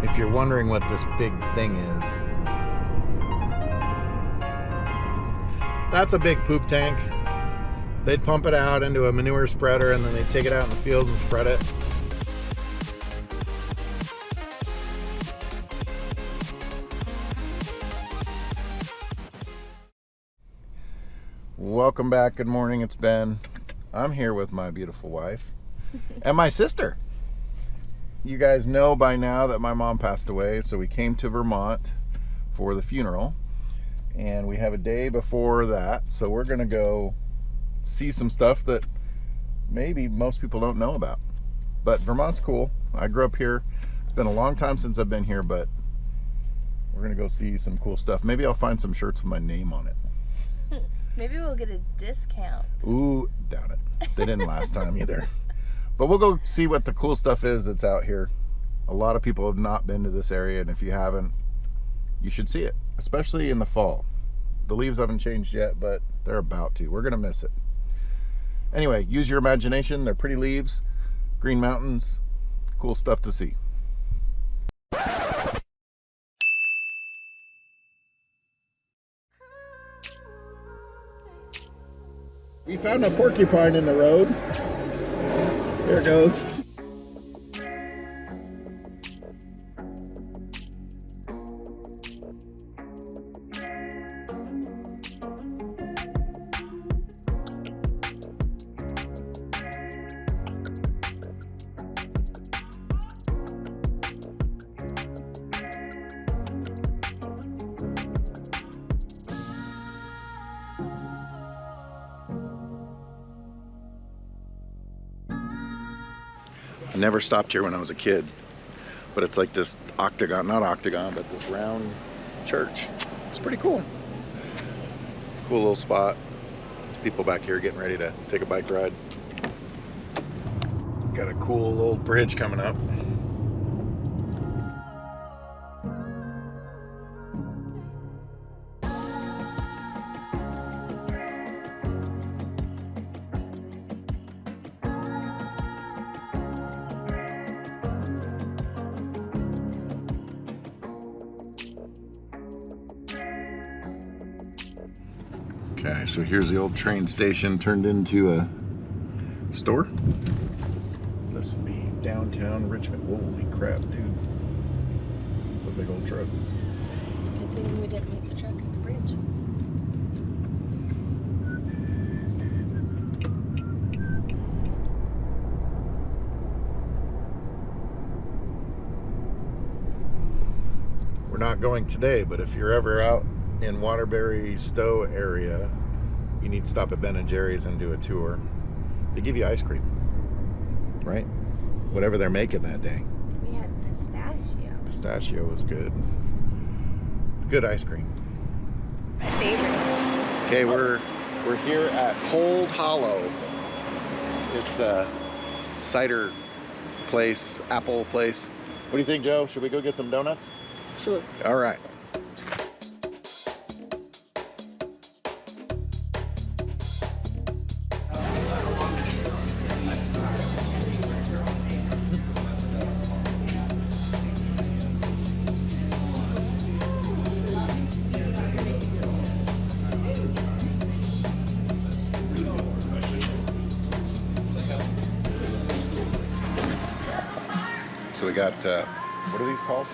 If you're wondering what this big thing is, that's a big poop tank. They'd pump it out into a manure spreader and then they'd take it out in the field and spread it. Welcome back. Good morning. It's Ben. I'm here with my beautiful wife and my sister. You guys know by now that my mom passed away, so we came to Vermont for the funeral, and we have a day before that, so we're gonna go see some stuff that maybe most people don't know about. But Vermont's cool. I grew up here. It's been a long time since I've been here, but we're gonna go see some cool stuff. Maybe I'll find some shirts with my name on it. Maybe we'll get a discount. Ooh, doubt it. They didn't last time either. But we'll go see what the cool stuff is that's out here. A lot of people have not been to this area, and if you haven't, you should see it, especially in the fall. The leaves haven't changed yet, but they're about to. We're gonna miss it. Anyway, use your imagination. They're pretty leaves, green mountains, cool stuff to see. We found a porcupine in the road. There it goes. I never stopped here when I was a kid, but it's like this octagon, not octagon, but this round church. It's pretty cool. Cool little spot. People back here getting ready to take a bike ride. Got a cool little bridge coming up. Okay, so here's the old train station turned into a store. This would be downtown Richmond. Holy crap, dude. It's a big old truck. Good thing we didn't meet the truck at the bridge. We're not going today, but if you're ever out in Waterbury, Stowe area, you need to stop at Ben and Jerry's and do a tour. They give you ice cream, right? Whatever they're making that day. We had pistachio. Pistachio was good. It's good ice cream. My favorite. Okay, we're here at Cold Hollow. It's a cider place, apple place. What do you think, Joe? Should we go get some donuts? Sure. All right. So we got, what are these called?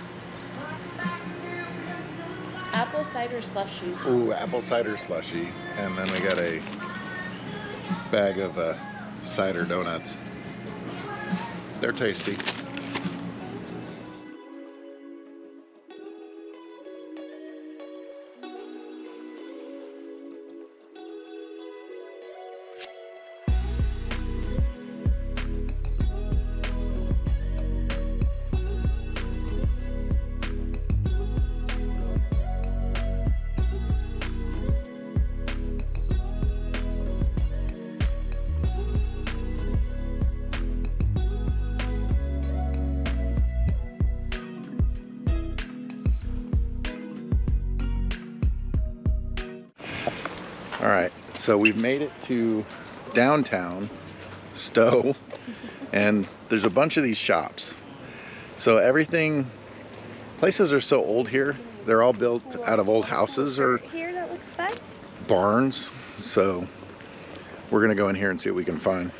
Apple cider slushies. Ooh, apple cider slushy. And then we got a bag of cider donuts. They're tasty. All right, so we've made it to downtown Stowe, and there's a bunch of these shops. So everything Places are so old here. They're all built out of old houses or Here, that looks fun. barns. So we're gonna go in here and see what we can find.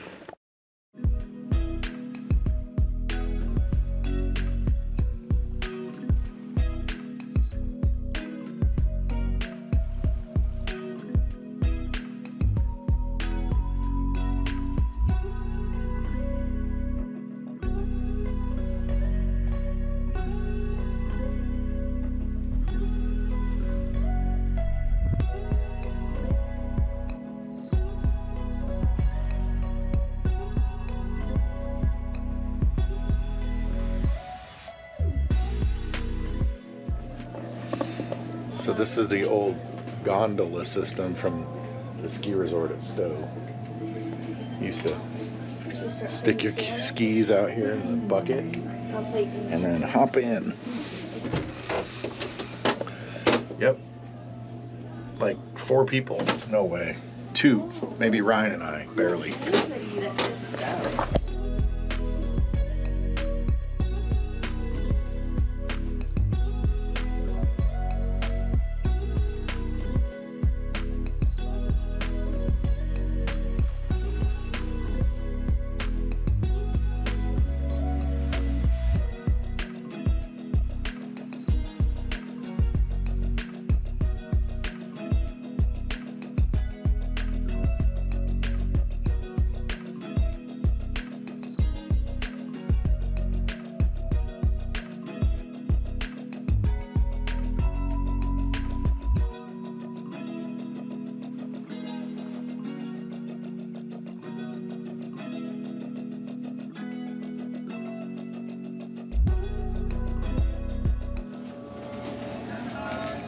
So this is the old gondola system from the ski resort at Stowe. You used to stick your skis out here in the bucket and then hop in. Yep. Like 4 people. No way. 2. Maybe Ryan and I. Barely.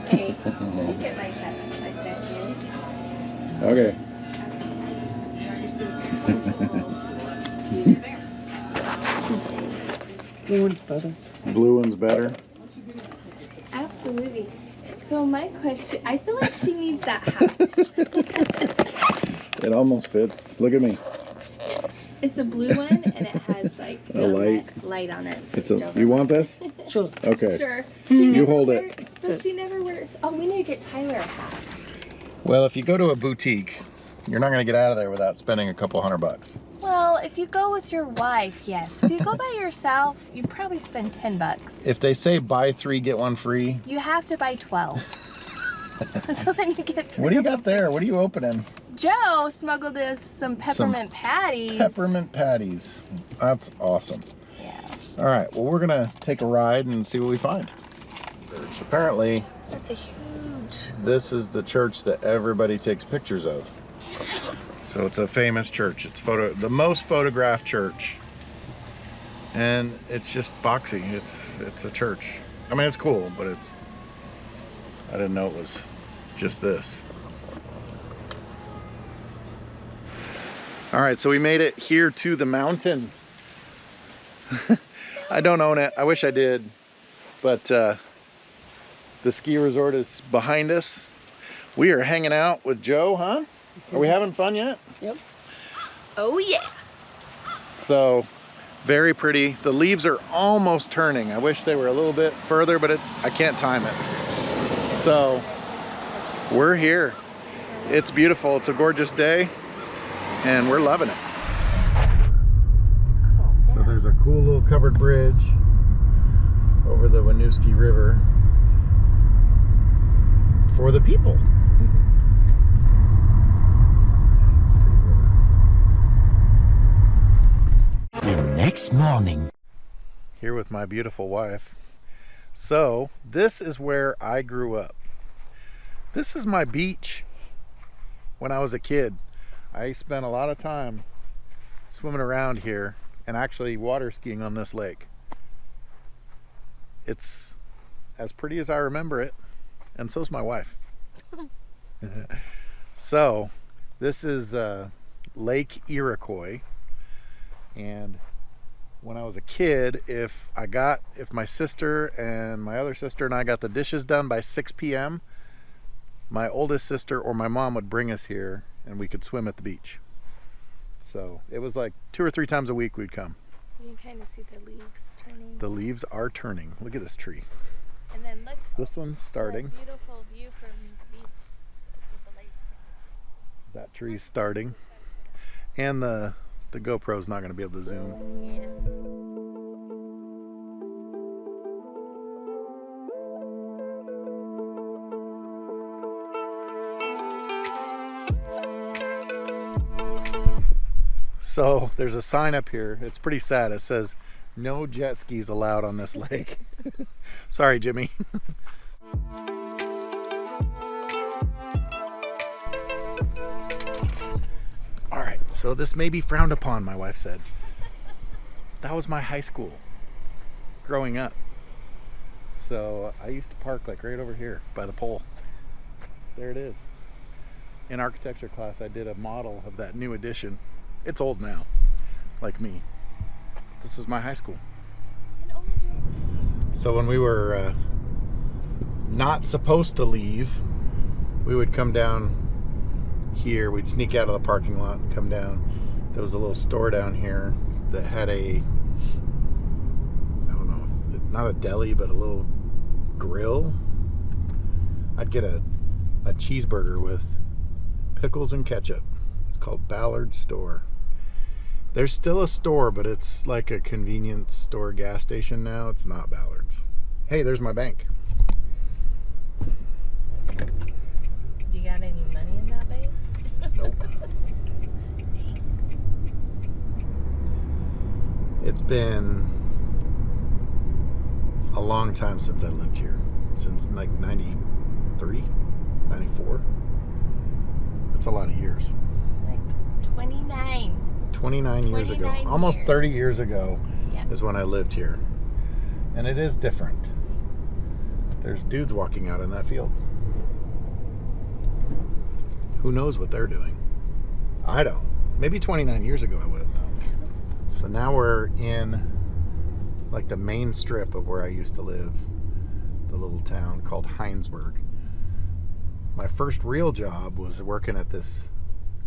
Hey, look at my text I sent you. Okay. Blue one's better. Blue one's better. Absolutely. So my question, I feel like she needs that hat. It almost fits. Look at me. It's a blue one and it has like A light. light on it. So It's a. You want this? Sure. Okay. Sure. She never hold it. wears, but she never wears. Oh, we need to get Tyler a hat. Well, if you go to a boutique, you're not gonna get out of there without spending a couple $100. Well, if you go with your wife, yes. If you go by yourself, you probably spend $10. If they say buy 3 get 1 free, You have to buy 12. So then you get 3. what do you got there? What are you opening? Joe smuggled us some peppermint patties. Peppermint patties. That's awesome. Yeah. All right. Well, we're gonna take a ride and see what we find. Apparently, That's a huge. this is the church that everybody takes pictures of. So it's a famous church. It's the most photographed church, and it's just boxy. It's a church. I mean, it's cool, but I didn't know it was just this. All right, so we made it here to the mountain. I don't own it. I wish I did, but the ski resort is behind us. We are hanging out with Joe, huh? Are we having fun yet? Yep. Oh yeah. So, very pretty. The leaves are almost turning. I wish they were a little bit further, but I can't time it. So, we're here. It's beautiful. It's a gorgeous day, and we're loving it. So there's a cool little covered bridge over the Winooski River for the people. The next morning. Here with my beautiful wife. So this is where I grew up. This is my beach when I was a kid. I spent a lot of time swimming around here and actually water skiing on this lake. It's as pretty as I remember it, and so's my wife. So this is Lake Iroquois, and when I was a kid, if my sister and my other sister and I got the dishes done by 6 p.m., my oldest sister or my mom would bring us here and we could swim at the beach. So it was like 2 or 3 times a week we'd come. You can kind of see the leaves turning. The leaves are turning. Look at this tree. look. This one's starting. Beautiful view from the beach with the lake. That tree's starting. And the GoPro's not going to be able to zoom. Yeah. So there's a sign up here. It's pretty sad. It says, "No jet skis allowed on this lake." Sorry, Jimmy. All right, so this may be frowned upon, my wife said. That was my high school growing up. So I used to park like right over here by the pole. There it is. In architecture class, I did a model of that new addition. It's old now, like me. This was my high school. So when we were not supposed to leave, we would come down here. We'd sneak out of the parking lot and come down. There was a little store down here that had a, I don't know, not a deli, but a little grill. I'd get a cheeseburger with pickles and ketchup. It's called Ballard Store. There's still a store, but it's like a convenience store gas station now. It's not Ballard's. Hey, there's my bank. You got any money in that bank? Nope. It's been a long time since I lived here. Since like 93, 94. That's a lot of years. It's like 29. 29 years ago. 29 Almost years. 30 years ago Yeah. is when I lived here. And it is different. There's dudes walking out in that field. Who knows what they're doing? I don't. Maybe 29 years ago I would have known. So now we're in like the main strip of where I used to live. The little town called Heinsberg. My first real job was working at this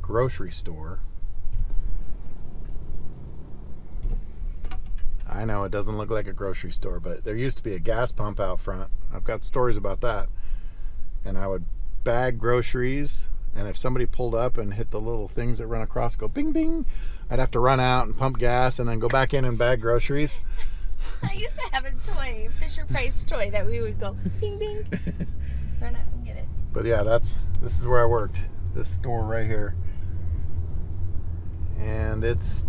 grocery store. I know it doesn't look like a grocery store, but there used to be a gas pump out front. I've got stories about that. And I would bag groceries, and if somebody pulled up and hit the little things that run across, go bing bing, I'd have to run out and pump gas and then go back in and bag groceries. I used to have a toy, Fisher Price toy, that we would go bing bing, run out and get it. But yeah, this is where I worked. This store right here. And it's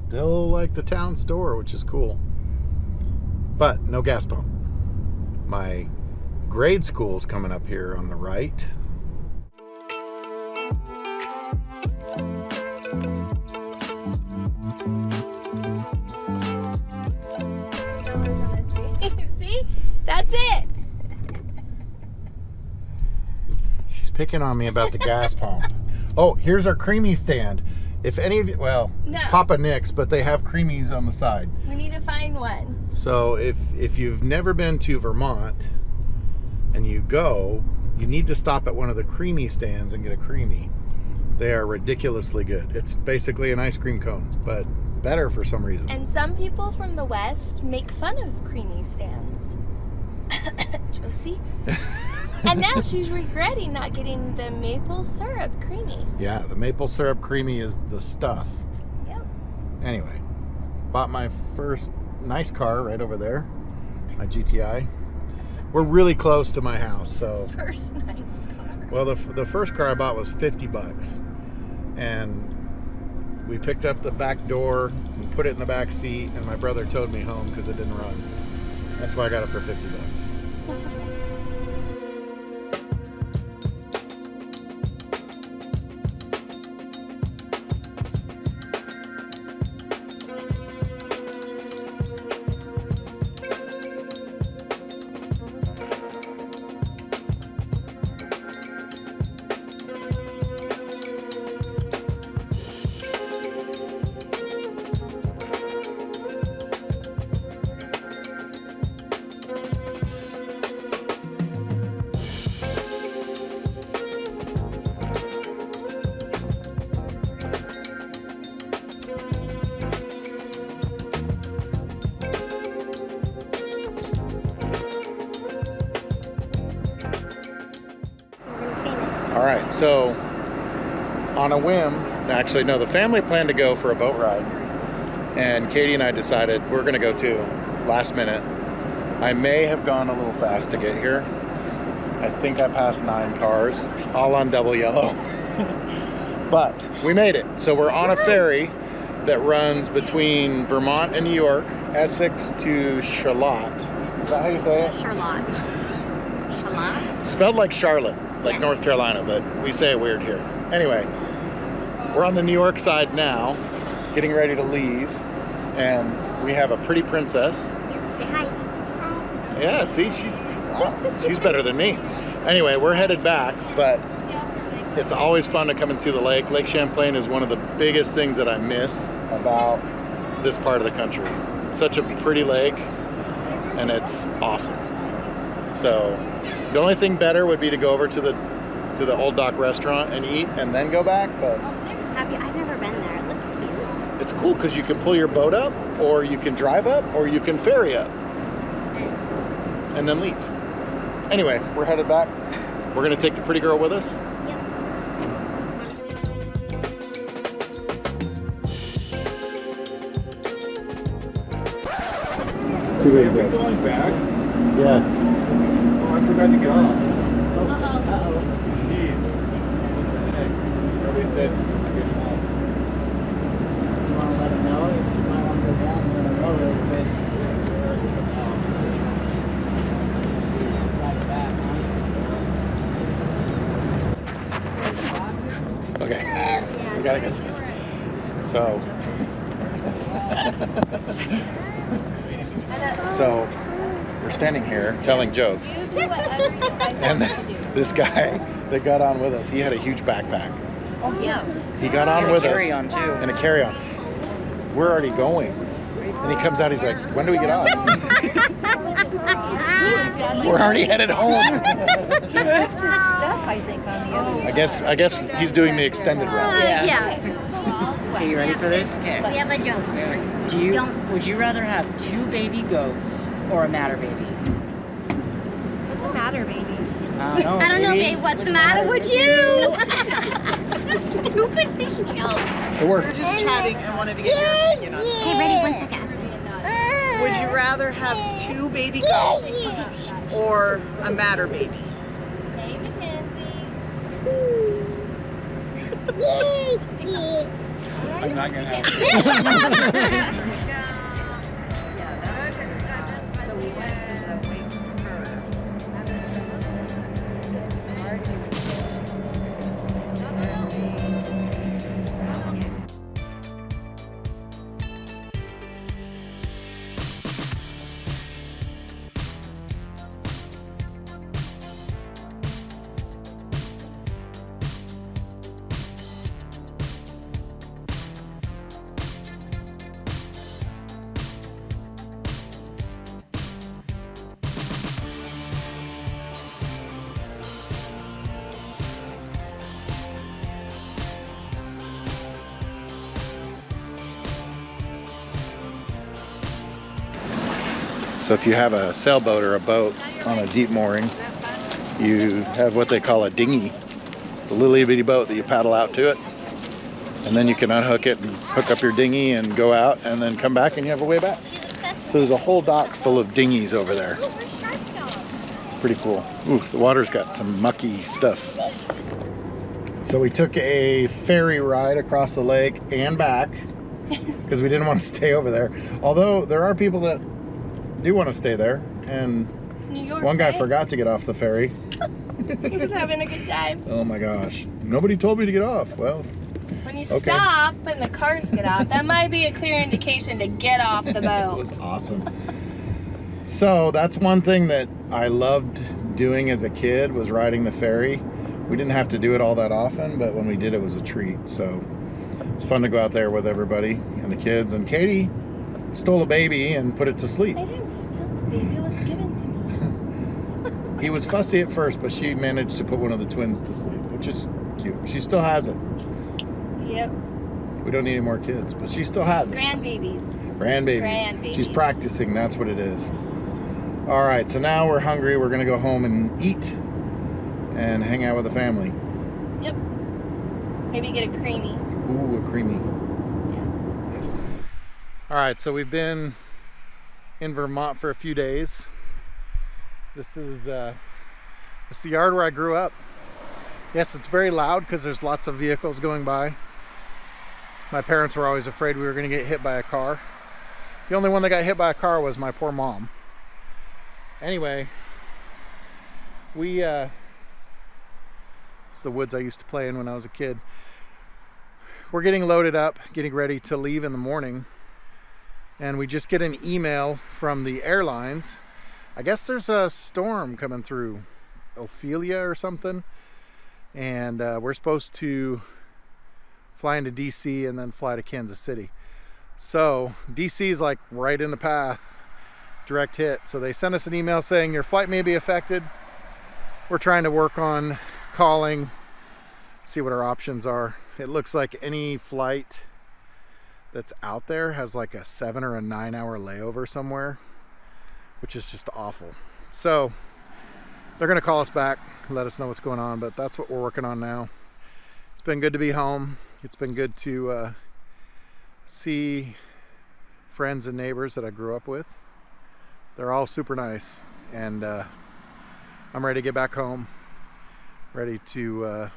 still like the town store, which is cool. But no gas pump. My grade school's coming up here on the right. See? That's it. She's picking on me about the gas pump. Oh, here's our creamy stand. If any of you, well, No. Papa Nick's, but they have creamies on the side. We need to find one. So if you've never been to Vermont and you go, you need to stop at one of the creamy stands and get a creamy. They are ridiculously good. It's basically an ice cream cone, but better for some reason. And some people from the West make fun of creamy stands. Josie. And now she's regretting not getting the maple syrup creamy. Yeah, the maple syrup creamy is the stuff. Yep. Anyway, bought my first nice car right over there, my GTI. We're really close to my house, so. First nice car. Well, the first car I bought was $50, and we picked up the back door and put it in the back seat, and my brother towed me home because it didn't run. That's why I got it for $50. All right, so on a whim, actually no, the family planned to go for a boat ride, and Katie and I decided we're gonna go too, last minute. I may have gone a little fast to get here. I think I passed 9 cars, all on double yellow. But we made it. So we're on a ferry that runs between Vermont and New York, Essex to Charlotte. Is that how you say it? Charlotte. Charlotte? It's spelled like Charlotte, like Yes. North Carolina, but we say it weird here. Anyway, we're on the New York side now, getting ready to leave, and we have a pretty princess. Say hi. Yeah, see, she's better than me. Anyway, we're headed back, but it's always fun to come and see the lake. Lake Champlain is one of the biggest things that I miss about this part of the country. It's such a pretty lake, and it's awesome. So the only thing better would be to go over to the Old Dock restaurant and eat and then go back, but Have you? I've never been there. It looks cute. it's cool because you can pull your boat up, or you can drive up, or you can ferry up That is cool. and then leave. Anyway, we're headed back. We're gonna take the pretty girl with us. Yep. Too big. Are we going back? Yes. Oh, I forgot to get off. Uh-oh. Jeez. What the heck? Nobody said getting off. You want to let them know? You might want to go down and let them know a little bit. Right back, huh? Okay. We gotta get this. So. So we're standing here telling jokes, You do whatever you guys and want to do. this guy that got on with us, he had a huge backpack. Oh, yeah. He got on with us carry-on, too. in a carry-on. We're already going, and he comes out. He's like, "When do we get off?" We're already headed home. I guess he's doing the extended route. Yeah. Okay, you ready for this? Okay. We have a joke. Would you rather have 2 baby goats or a matter baby? What's the matter, baby? I don't know. I don't know, baby. babe. What's the matter with you? This is stupid thing. It worked. We're just chatting and wanted to get your opinion on it. Okay, ready? 1 second. Would you rather have 2 baby goats or a matter baby? Hey, Mackenzie. I'm not gonna have So if you have a sailboat or a boat on a deep mooring, you have what they call a dinghy, a little itty bitty boat that you paddle out to it, and then you can unhook it and hook up your dinghy and go out and then come back and you have a way back. So there's a whole dock full of dinghies over there. Pretty cool. Ooh, the water's got some mucky stuff. So we took a ferry ride across the lake and back because we didn't want to stay over there. Although there are people that do want to stay there, and It's New York. one guy right? forgot to get off the ferry. He was having a good time. Oh my gosh. Nobody told me to get off. Well, When you Okay. stop and the cars get off, that might be a clear indication to get off the it boat. was awesome. So that's one thing that I loved doing as a kid, was riding the ferry. We didn't have to do it all that often, but when we did, it was a treat. So it's fun to go out there with everybody and the kids. And Katie stole a baby and put it to sleep. I didn't steal the baby. It was given to me. He was fussy at first, but she managed to put one of the twins to sleep, which is cute. She still has it. Yep. We don't need any more kids, but she still has it. Grandbabies. Grandbabies. Grandbabies. She's practicing, that's what it is. All right, so now we're hungry. We're gonna go home and eat and hang out with the family. Yep. Maybe get a creamy. Ooh, a creamy. Yes. All right, so we've been in Vermont for a few days. This is the yard where I grew up. Yes, it's very loud because there's lots of vehicles going by. My parents were always afraid we were going to get hit by a car. The only one that got hit by a car was my poor mom. Anyway, it's the woods I used to play in when I was a kid. We're getting loaded up, getting ready to leave in the morning, and we just get an email from the airlines. I guess there's a storm coming through, Ophelia or something, and we're supposed to fly into DC and then fly to Kansas City. So DC is like right in the path, direct hit. So they sent us an email saying your flight may be affected. We're trying to work on calling, see what our options are. It looks like any flight that's out there has like a 7 or a 9 hour layover somewhere, which is just awful. So they're gonna call us back, let us know what's going on, but that's what we're working on now. It's been good to be home. It's been good to see friends and neighbors that I grew up with. They're all super nice, and I'm ready to get back home, ready to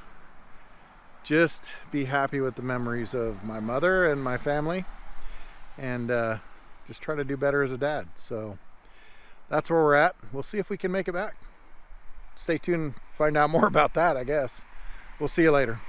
just be happy with the memories of my mother and my family, and just try to do better as a dad. So that's where we're at. We'll see if we can make it back. Stay tuned, find out more about that, I guess. We'll see you later.